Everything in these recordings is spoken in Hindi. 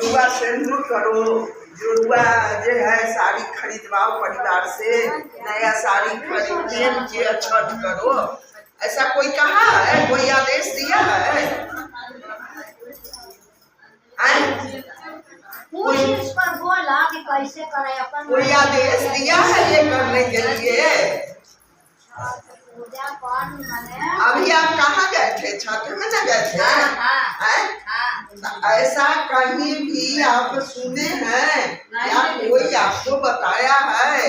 जुड़ुआ सिंदूर करो, जुड़ुआ जो है साड़ी खरीदवाओ परिवार से, नया साड़ी खरीद के छठ करो। ऐसा कोई कहा है? कोई आदेश दिया है? बोला कि कैसे करे अपन, कोई आदेश दिया है ये करने के लिए? पूजा पाठ माने अभी आप कहाँ गए थे? छठ में न गए थे? ऐसा कहीं भी आप सुने हैं या कोई आपको बताया है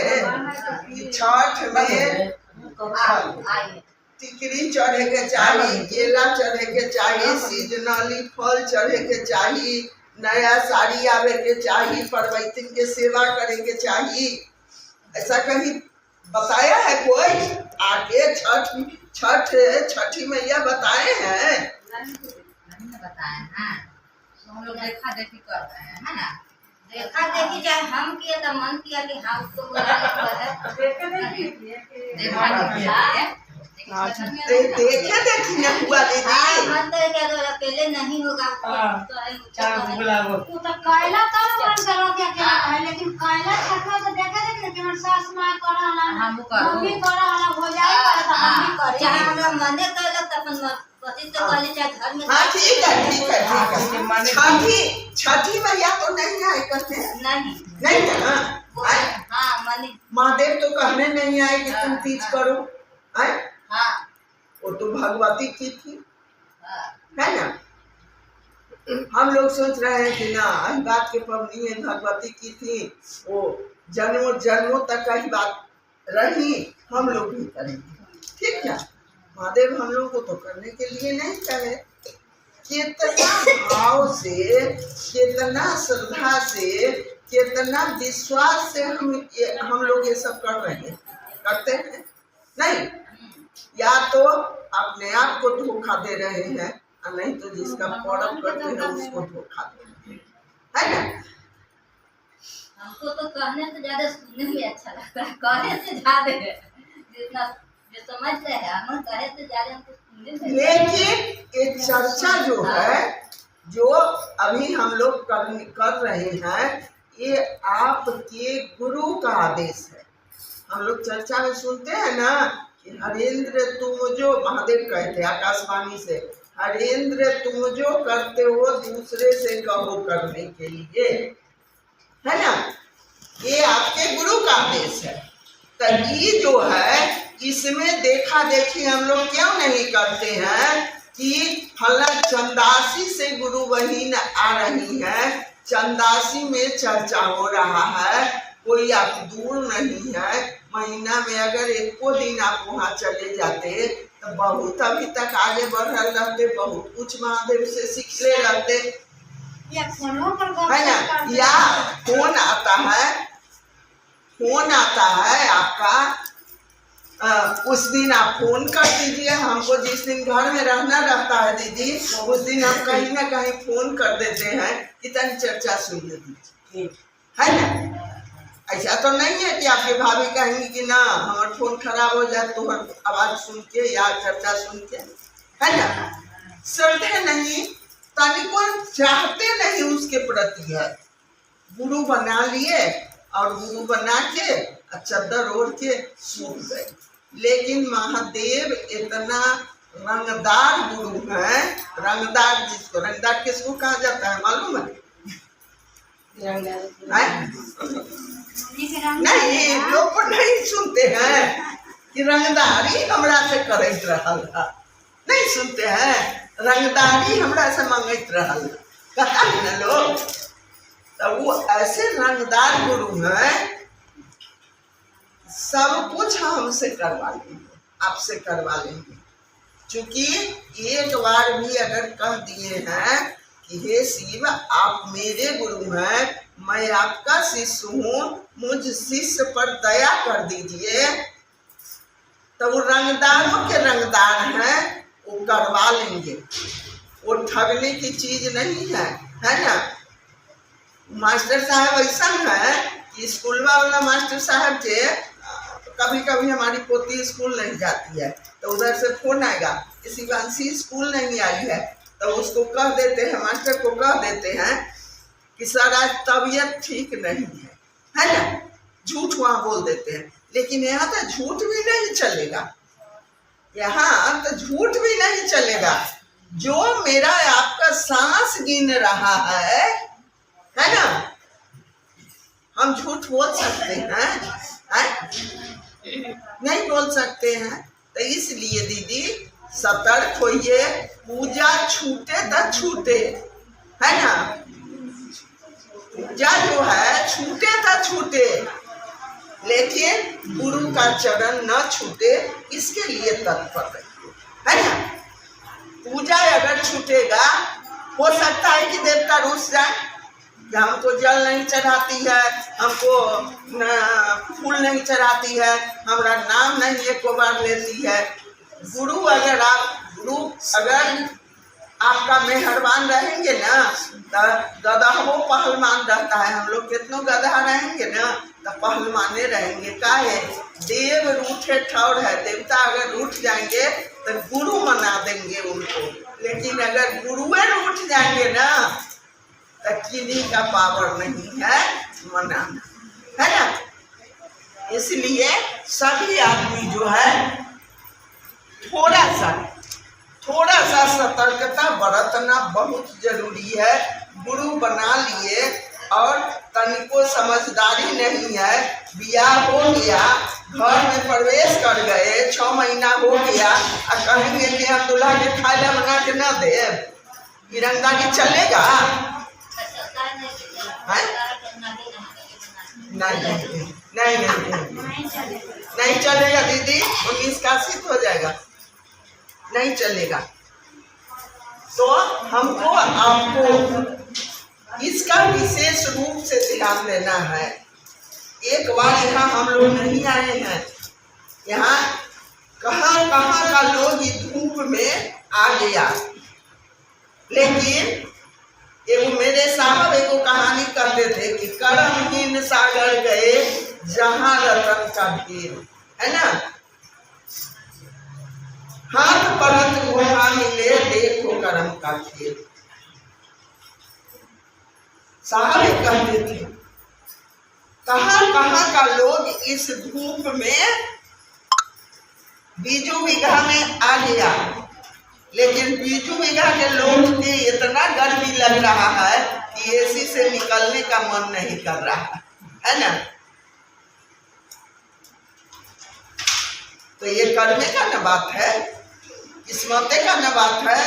कि छठ में टिकरी चढ़े के चाहिए, केला चढ़े के चाहिए, सीजनली फल चढ़े के चाहिए, नया साड़ी आवे के चाहिए, परवैतिन के सेवा करे के चाहिए? ऐसा कहीं बताया है कोई? आगे छठी मैया बताए हैं? नहीं बताए हैं। हम लोग देखा देखी कर रहे हैं, है ना? देखा देखी चाहे हम किए तो मन किया कि हाँ उसको बुला लेते देखे देखी न हुआ दीदी। मन तो क्या तो अकेले नहीं होगा, वो तो कायला का मन करो क्या क्या है, लेकिन कायला छठवा तो देखा देखी कि हमर सास मां करा हला, मम्मी करा हला, हो जाए करे तो मम्मी करे, चाहे हमरा मने कहला त अपन पति तो कहले चाहे घर में। हाँ ठीक है। छठी मैया तो नहीं आए करते? नहीं ना। हाँ मने महादेव तो कहने नहीं आए कि तुम तीज करो। हाँ वो तो भगवती की थी, है ना? हम लोग सोच रहे हैं कि ना इस बात के पवनी है, भगवती की थी, वो जन्मों जन्मों तक का ही बात रही, हम लोग भी करेंगे, ठीक है? महादेव हम लोग को तो करने के लिए नहीं कहे। कितना भाव से, कितना श्रद्धा से, कितना विश्वास से हम लोग ये सब कर रहे हैं, करते हैं नहीं? या तो अपने आप को धोखा दे रहे हैं, और नहीं तो जिसका पर्व करते हैं उसको धोखा दे रहे हैं, है ना? हमको तो कहने से ज्यादा सुनने में अच्छा लगता है, कहने से ज्यादा जितना जो समझते हैं हम कहे से ज्यादा हमको सुनने में। लेकिन ये चर्चा जो है, जो अभी हम लोग कर रहे हैं, ये आपके गुरु का आदेश है। हम लोग चर्चा में सुनते हैं ना कि हरेंद्र तुम जो, महादेव कहते आकाशवाणी से, हरेंद्र तुम जो करते हो दूसरे से कहो करने के लिए, है ना? ये आपके गुरु का आदेश है। तो ये जो है, इसमें देखा देखी हम लोग क्यों नहीं करते हैं कि फला चंदासी से गुरु बहिन आ रही है, चंदासी में चर्चा हो रहा है, कोई आप दूर नहीं है, महीना में अगर एको दिन आप वहाँ चले जाते तो बहुत अभी तक आगे बढ़ रहते, बहुत कुछ महादेव से सीख ले रहते, है ना? या फोन आता है आपका, उस दिन आप फोन कर दीजिए हमको। जिस दिन घर में रहना रहता है दीदी, उस दिन हम कहीं ना कहीं फोन कर देते हैं, इतनी चर्चा सुन लीजिए, है ना? ऐसा तो नहीं है कि आपके भाभी कहेंगी कि ना हमारा फोन खराब हो जाए तो आवाज सुन के या चर्चा सुन के, है ना? श्रद्धे नहीं, तनिको चाहते नहीं उसके प्रति है। गुरु बना लिए और गुरु बना के चद्दर ओढ़ के सूख गए। लेकिन महादेव इतना रंगदार गुरु है, रंगदार जिसको रंगदार किसको कहा जाता है मालूम है? नहीं, लोग नहीं सुनते हैं कि रंगदारी हमरा से करत रहल, नहीं सुनते हैं, रंगदारी हमरा से मांगत रहल, कहता है ना लोग। तो वो ऐसे रंगदार गुरु हैं, सब कुछ हमसे करवा लेंगे, आपसे करवा लेंगे। क्योंकि एक बार भी अगर कह दिए हैं कि हे शिव आप मेरे गुरु हैं, मैं आपका शिष्य हूँ, मुझ शिष्य पर दया कर दीजिए, तो वो रंगदारों के रंगदार हैं, वो करवा लेंगे। वो ठगने की चीज नहीं है ना? मास्टर साहब ऐसा है कि स्कूल वाला मास्टर साहब के कभी कभी हमारी पोती स्कूल नहीं जाती है तो उधर से फोन आएगा कि शिवांशी स्कूल नहीं आई है, तो उसको कह देते हैं, मास्टर को कह देते हैं कि सर आज तबीयत ठीक नहीं है ना, झूठ वहां बोल देते हैं। लेकिन यहाँ तो झूठ भी नहीं चलेगा, यहाँ तो झूठ भी नहीं चलेगा। जो मेरा आपका सांस गिन रहा है ना, हम झूठ बोल सकते हैं? नहीं बोल सकते हैं। तो इसलिए दीदी सतर्क होइए, पूजा छूटे तो छूटे, है ना, पूजा जो है छूटे तो छूटे, लेकिन गुरु का चरण न छूटे इसके लिए तत्पर रहिए, है ना। पूजा अगर छूटेगा, हो सकता है कि देवता रुस जाए कि हमको जल नहीं चढ़ाती है, हमको फूल नहीं चढ़ाती है, हमारा नाम नहीं एक बार लेती है। गुरु अगर आपका मेहरबान रहेंगे ना, तो गधा वो पहलवान रहता है। हम लोग कितनों गधा रहेंगे ना तो पहलवाने रहेंगे। का है देव रूठे ठौर है, देवता अगर रूठ जाएंगे तो गुरु मना देंगे उनको। लेकिन अगर गुरुए रूठ जाएंगे ना तो किन्हीं का पावर नहीं है मनाना, है ना। इसलिए सभी आदमी जो है थोड़ा सा सतर्कता बरतना बहुत जरूरी है। गुरु बना लिए और तनिको समझदारी नहीं है, बियाह हो गया, घर में प्रवेश कर गए, 6 महीना हो गया और कहेंगे कि हम दूल्हा के खाना बना के न दे, ईरानदारी चलेगा? नहीं चलेगा दीदी, 19 का सिद्ध हो जाएगा, नहीं चलेगा। तो हमको आपको इसका विशेष रूप से ध्यान देना है। एक बार यहाँ हम लोग नहीं आए हैं, यहाँ कहाँ का लोग इस धूप में आ गया। लेकिन एगो मेरे साहब एगो कहानी कहते थे कि कर्महीन सागर गए जहाँ रतन का ढेर, है ना। हाथ परत घोड़ा मिले देखो कर्म का खेल। साहब कहते थे कहाँ का लोग इस धूप में बीजू बीघा में आ गया, लेकिन बीजू बीघा के लोग के इतना गर्मी लग रहा है कि एसी से निकलने का मन नहीं कर रहा है ना। तो ये करने का न बात है, किस्मते का न बात है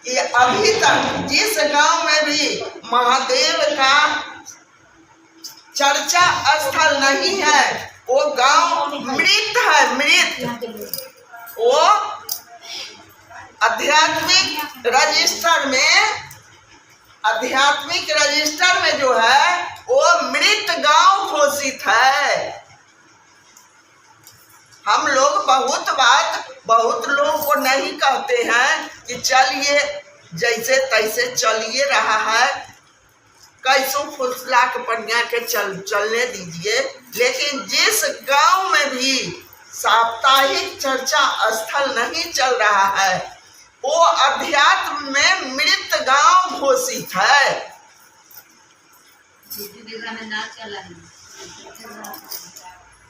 कि अभी तक जिस गांव में भी महादेव का चर्चा स्थल नहीं है वो गांव मृत है, मृत। वो आध्यात्मिक रजिस्टर में जो है वो मृत गांव घोषित है। हम लोग बहुत लोगों को नहीं कहते हैं कि चलिए जैसे तैसे चलिए रहा है, कैसों फुसला के पनिया के चलने दीजिए। लेकिन जिस गांव में भी साप्ताहिक चर्चा स्थल नहीं चल रहा है वो अध्यात्म में मृत गांव घोषित है।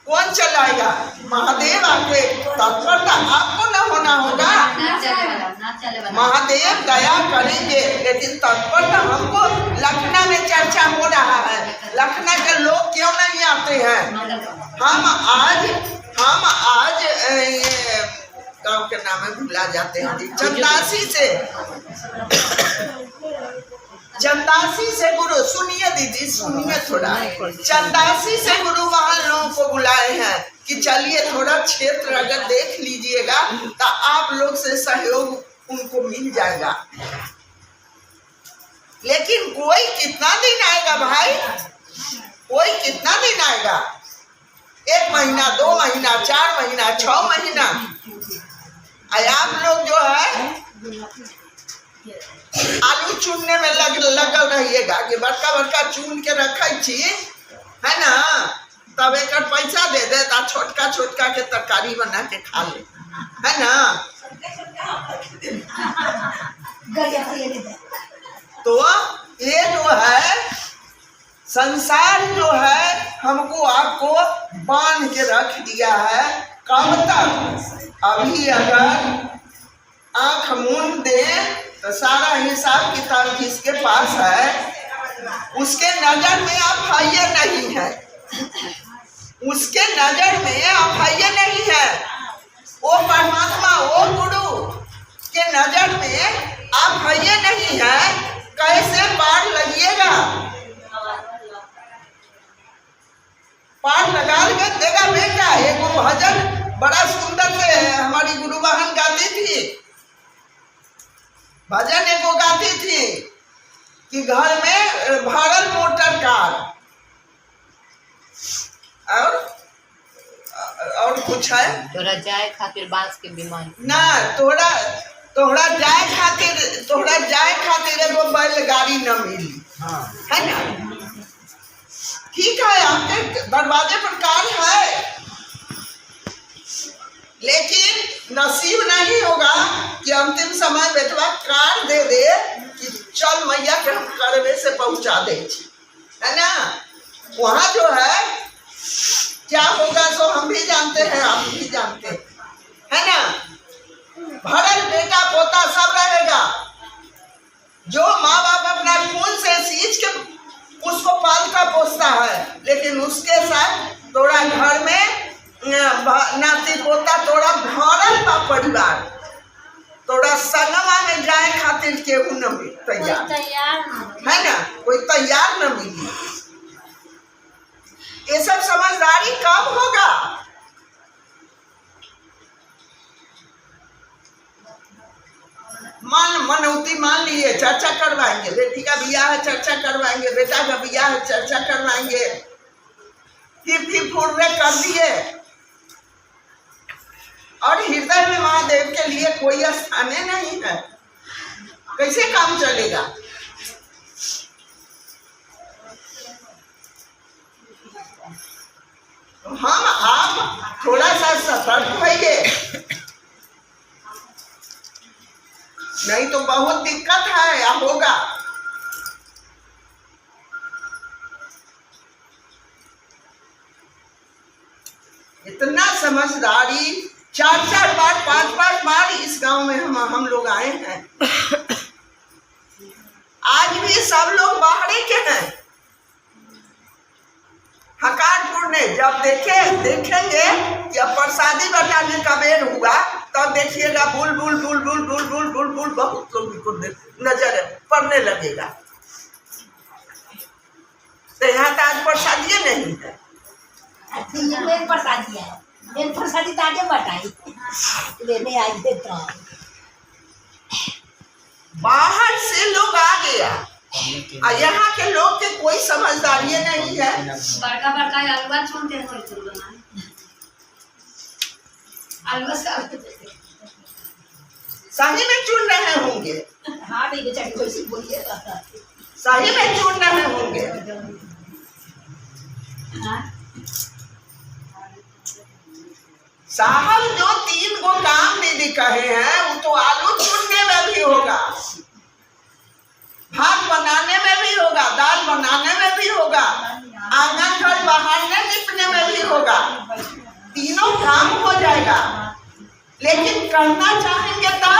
कौन चलाएगा? महादेव आके तत्परता आपको न होना होगा। महादेव दया करेंगे, लेकिन तत्परता हमको। लखनऊ में चर्चा हो रहा है, लखनऊ के लोग क्यों नहीं आते हैं? हम आज गाँव के नाम में भुला जाते हैं। चंदासी से गुरु, सुनिए दीदी सुनिए थोड़ा, चंदासी से गुरु वहां लोगों को बुलाए हैं कि चलिए थोड़ा क्षेत्र अगर देख लीजिएगा तो आप लोग से सहयोग उनको मिल जाएगा। लेकिन कोई कितना दिन आएगा भाई, कोई कितना दिन आएगा? 1 महीना, 2 महीना, 4 महीना, 6 महीना। आप लोग जो है आलू चुनने में लगल रहिएगा कि बड़का चुन के रखे छी, है ना, तब एक पैसा दे दे ता छोटका के तरकारी बना के खा ले, है ना। तो ये जो है संसार जो है हमको आपको बांध के रख दिया है। कब तक? अभी अगर आंख मूंद दे तो सारा हिसाब किताब जिसके पास है उसके नजर में आप हाइये नहीं है, उसके नजर में आप हाइये नहीं है। वो परमात्मा, वो गुरु के नजर में आप हाइये नहीं है, कैसे पार लगिएगा? पार लगा के देगा बेटा। एक भजन बड़ा सुंदर से हमारी गुरु बहन गाती थी, भजन एक गाती थी कि घर में भरल मोटर कार और कुछ है तोरा जाए खातिर बांस के विमान ना, तोहरा जाए खातिर एगो बैलगाड़ी न मिली, है ना? ठीक है, आपके दरवाजे पर कार है, लेकिन नसीब नहीं होगा कि अंतिम समय बेटवा कार दे दे कि चल मैया के हम करवे से पहुंचा दे, है ना? वहां जो है क्या होगा सो हम भी जानते हैं, आप भी जानते हैं, है ना? भरल बेटा पोता सब रहेगा। जो माँ बाप अपना खून से सींच के उसको पालता पोसता है, लेकिन उसके साथ तोड़ा घर में नाती पोता तोड़ा भरल बा परिवार, तोड़ा संगमा में जाए खातिर केहू न तैयार, है ना? कोई तैयार न मिली। ये सब समझदारी कब होगा? मनौती मान लिए, चर्चा करवाएंगे, बेटी का बियाह है चर्चा करवाएंगे, बेटा का बियाह है चर्चा करवाएंगे, फिर फुर्रे कर दिए और हृदय में महादेव के लिए कोई स्थान नहीं है, कैसे काम चलेगा? हम आप थोड़ा सा सतर्क होइए, नहीं तो बहुत दिक्कत है या होगा। इतना समझदारी 4-4 बार 5-5 बार इस गांव में हम लोग आए हैं। आज भी सब लोग बाहरी के हैं। हकारपुर ने जब देखेंगे कि अब प्रसादी बटाने का बेर हुआ, तब देखिएगा bull bull bull bull bull bull bull bull बहुत लोगों को नजर पड़ने लगेगा। तो यहाँ तो आज प्रसादी नहीं है, प्रसादी है, प्रसादी ताजे बटाई लेने आई थे तो बाहर से लोग आ गया और यहाँ के लोग के कोई समझदारी नहीं है। बड़का बड़का अलवा छोड़ते हैं, अलवा सही में चुन रहे होंगे, हाँ नहीं बेचारी कैसे बोलिए सही में चुन रहे होंगे। साहब जो 3 गो काम दीदी कहे हैं वो तो आलू चुनने में भी होगा, भात बनाने में भी होगा, दाल बनाने में भी होगा, आंगन घर बहारने निपने में भी होगा, तीनों काम हो जाएगा। लेकिन करना चाहेंगे तब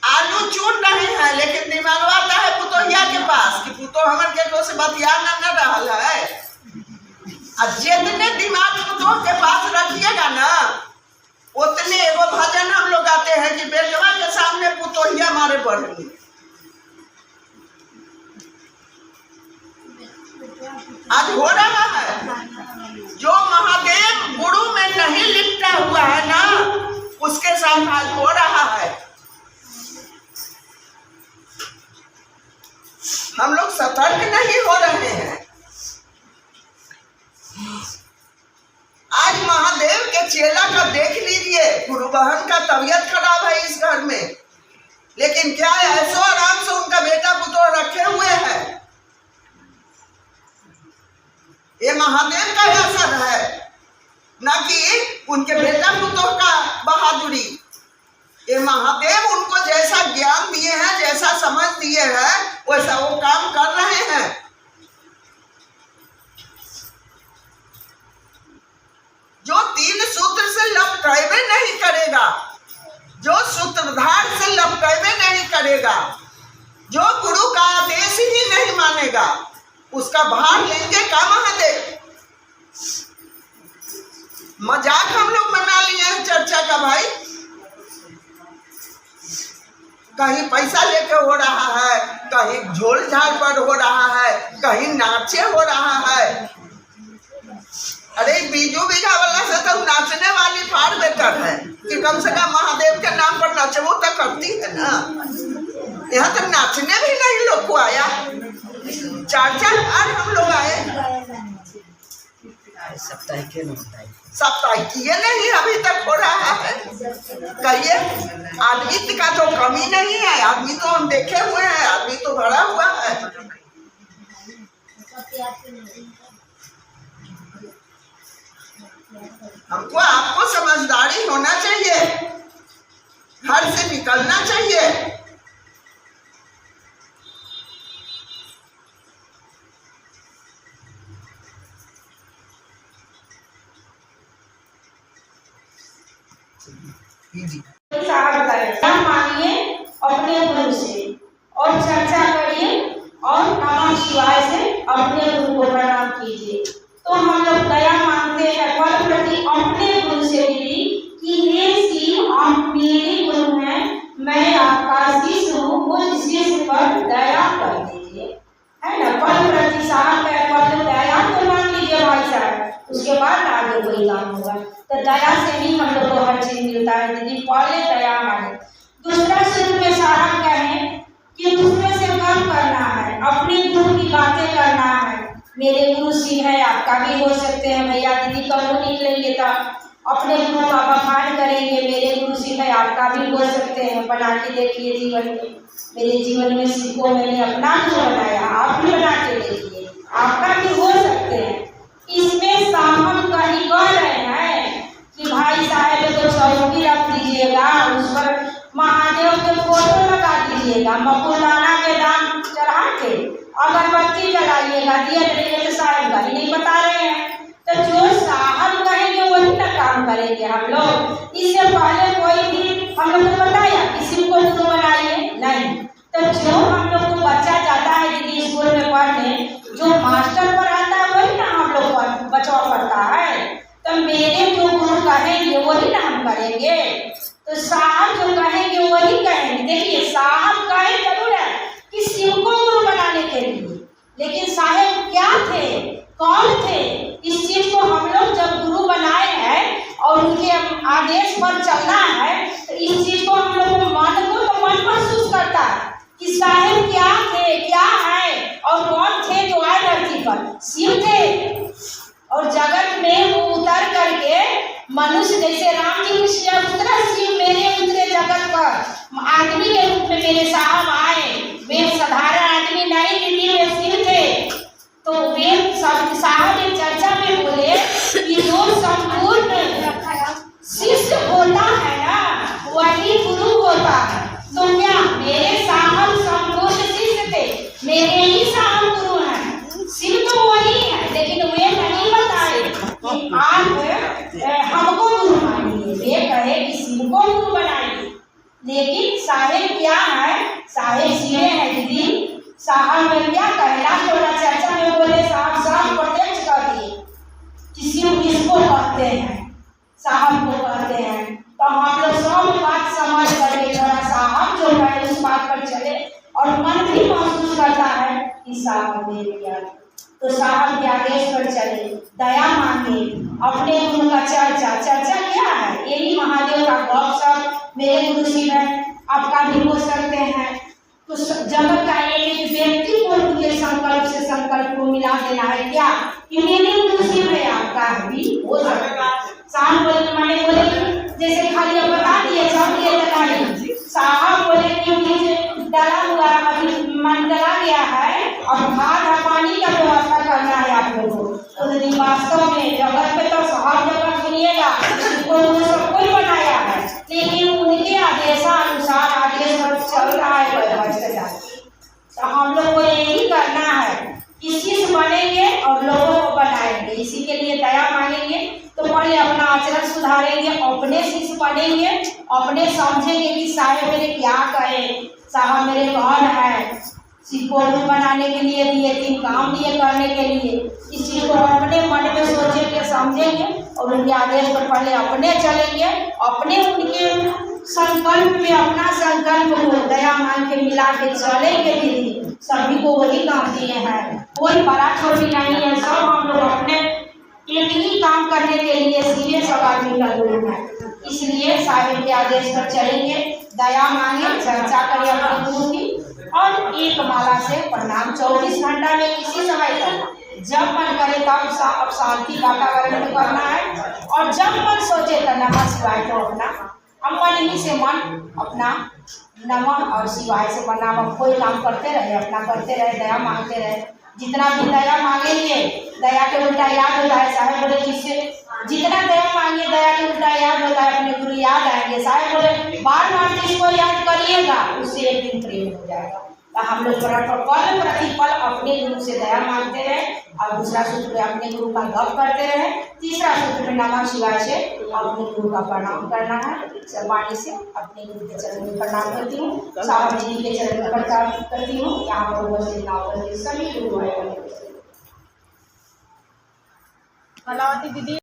आलू चुन रहे हैं, लेकिन दिमाग आता है पुतोहिया के पास कि पुतो हमर के से बतिया न रहा है। जितने दिमाग पुतोह के पास रखिएगा ना, उतने एगो भजन हम लोग गाते हैं कि बेटवा के सामने पुतोहिया मारे बढ़ी। आज हो रहा है जो महादेव गुरु में नहीं लिपटा हुआ है ना, उसके साथ आज हो रहा है। हम लोग सतर्क नहीं हो रहे हैं। आज महादेव के चेला का देख लीजिए, गुरु बहन का तबीयत खराब है इस घर में, लेकिन क्या है ऐसो आराम से उनका बेटा पुतो रखे हुए हैं। ये महादेव का असर है, न कि उनके बेटा पुतो का बहादुरी। ये महादेव उनको जैसा ज्ञान दिए हैं, जैसा समझ दिए हैं, वैसा वो काम कर रहे हैं। जो 3 सूत्र से लपटेबे नहीं करेगा, जो सूत्रधार से लपटेबे नहीं करेगा, जो गुरु का आदेश ही नहीं मानेगा, उसका भार लेंगे का महादेव। मजाक हम लोग बना लिए हैं चर्चा का भाई। कहीं पैसा लेके हो रहा है, कहीं झोल झाल पर हो रहा है, कहीं नाचे हो रहा है। अरे बीजू बीघा वाला से तो नाचने वाली फाड़ बेटर है कि कम से कम महादेव के नाम पर नचबो तो करती है ना। यहाँ तो नाचने भी नहीं लोग को आया, 4-4 बार हम लोग आए। साप्ताहिक ये नहीं अभी तक हो रहा है। कहिए आदमी का तो कमी नहीं है, आदमी तो हम देखे हुए हैं, आदमी तो भरा हुआ है। हमको आपको समझदारी होना चाहिए, घर से निकलना चाहिए। मानिए अपने गुरु से और चर्चा करिए और नमः शिवाय से अपने गुरु को प्रणाम कीजिए। तो हम लोग दया मांगते हैं फल प्रति अपने गुरु से भी कि हे शिव आप मेरे गुरु हैं, मैं आपका शिष्य हूँ, मुझ शिष्य पर दया कर दीजिए, है ना। फल प्रति साहब पर दया तो मांग लीजिए भाई साहब, उसके बाद आगे कोई काम होगा। तो दया से भी हम लोग को हर चीज मिलता है दीदी, पहले दया माने। दूसरा सूत्र में साहब कहें कि दूसरे से कम करना है, अपने गुरु की बातें करना है। मेरे गुरु शिव है, आपका भी हो सकते हैं भैया दीदी, कल निकलेंगे तो अपने गुरु का बखान करेंगे। मेरे गुरु शिव है, आपका भी हो सकते हैं, बना के देखिए जीवन में। मेरे जीवन में शिव को मैंने अपना गुरु बनाया, आप भी बना के देखिए, आपका भी हो सकते हैं। इसमें साहब कहीं कह रहे हैं कि भाई साहब को चौकी रख दीजिएगा, उस पर महादेव के फोटो लगा दीजिएगा, मकुलाना के दाम चढ़ा के अगरबत्ती जलाइएगा, दिए तो साहब का ही नहीं बता रहे हैं। तो जो साहब कहेंगे वही ना काम करेंगे हम लोग। इससे पहले कोई भी हम लोग को बताया किसी को गुरु बनाइए नहीं। तो जो हम लोग को बच्चा जाता है दीदी स्कूल में पढ़ने, जो मास्टर पढ़ाता है वही ना हम लोग बच्चा पढ़ता है। तो मेरे जो गुरु कहेंगे वही ना हम करेंगे। तो साहब जो कहेंगे वही कहेंगे। देखिए साहब कहे जरूर है कि शिव को गुरु बनाने के लिए, लेकिन साहब क्या थे, कौन थे, इस चीज को हम लोग जब गुरु बनाए हैं और उनके आदेश पर चलना है, तो इस चीज को हम लोग को मन महसूस करता है कि साहब क्या थे, क्या है और कौन थे जो आए धरती पर। शिव थे और जगत में वो उतर करके मनुष्य जैसे राम जी कृष्ण उतरा, शिव मेरे उतरे जगत पर आदमी के रूप में मेरे साहब आए। वे साधारण आदमी नहीं दीदी, वे शिव थे। तो वे सब साहब एक चर्चा में बोले कि जो संपूर्ण शिष्य होता है ना वही गुरु होता है। तो क्या मेरे साहब संपूर्ण शिष्य थे, मेरे ही साहब गुरु हैं। शिव तो वही है, लेकिन वे नहीं बताए कि आप हमको गुरु मानिए, वे कहे कि शिव को गुरु बनाइए। लेकिन साहेब क्या है, साहेब शिव है दीदी। साहब में क्या कहला थोड़ा चर्चा में बोले, साहब साहब प्रत्यक्ष कर दिए कि शिव किसको कहते हैं, साहब को कहते हैं। तो हम लोग सब बात समझ करके थोड़ा साहब जो है उस बात पर चले और मन भी महसूस करता है कि साहब मेरे क्या। तो साहब के आदेश पर चले, दया मांगे, अपने गुरु का चर्चा क्या है, यही महादेव का गौरव। मेरे गुरु शिव है, आपका भी हो सकते हैं। तो जगत का एक व्यक्ति को उनके संकल्प से संकल्प को मिला देना है क्या कि मेरे गुरु शिव है, आपका भी हो सकता है। साहब बोले मैंने बोले जैसे खाली बता दिए सब ये बताइए। साहब बोले कि मुझे डला हुआ अभी मन डला गया है और खाद पानी का व्यवस्था करना है आप लोगों को। तो यदि वास्तव में जगत में तो हर जगह सुनिएगा, उनको सब कोई बनाया है, लेकिन उनके आदेश तो हम लोग को यही करना है कि शिष्य बनेंगे और लोगों को बनाएंगे। इसी के लिए दया मांगेंगे। तो पहले अपना आचरण सुधारेंगे, अपने शिष्य बनेंगे, अपने समझेंगे कि साहब मेरे क्या कहे, साहब मेरे कौन है, सिक्योरिटी बनाने के लिए दिए, 3 काम दिए करने के लिए। इस चीज को अपने मन में सोचेंगे, समझेंगे और उनके आदेश पर पहले अपने चलेंगे, अपने उनके संकल्प में अपना संकल्प को दया मांग के मिला के चलेंगे। दीदी सभी को वही काम दिए हैं, कोई बड़ा छोटी नहीं है, सब हम लोग अपने एक ही काम करने के लिए सीधे सब आदमी का गुरु है। इसलिए साहिब के आदेश पर चलेंगे, दया मांगे, चर्चा करें अपने गुरु की और एक माला से प्रणाम 24 घंटा में किसी समय करना। जब मन करे तब अब शांति वातावरण में करना है और जब मन सोचे तो नमः शिवाय को अपना हम मन ही से मन अपना नमः और शिवाय से प्रणाम। अब कोई काम करते रहे, अपना करते रहे, दया मांगते रहे। जितना भी दया मांगेंगे दया के उल्टा याद होता है। साहब बोले जिससे जितना दया मांगे दया के उल्टा याद होता है, अपने गुरु याद आएंगे। साहब बोले बार बार जिसको याद करिएगा उससे एक दिन प्रेम हो जाएगा। तो हम लोग पल प्रतिपल अपने गुरु से दया मांगते रहे और दूसरा सूत्र में अपने गुरु का गप करते रहे, तीसरा सूत्र में नमः शिवाय से अपने गुरु का प्रणाम करना है। वाणी से अपने गुरु के चरण में प्रणाम करती हूँ, साहब जी के चरण में प्रणाम करती हूँ। यहाँ पर सभी गुरु भाई कलावती दीदी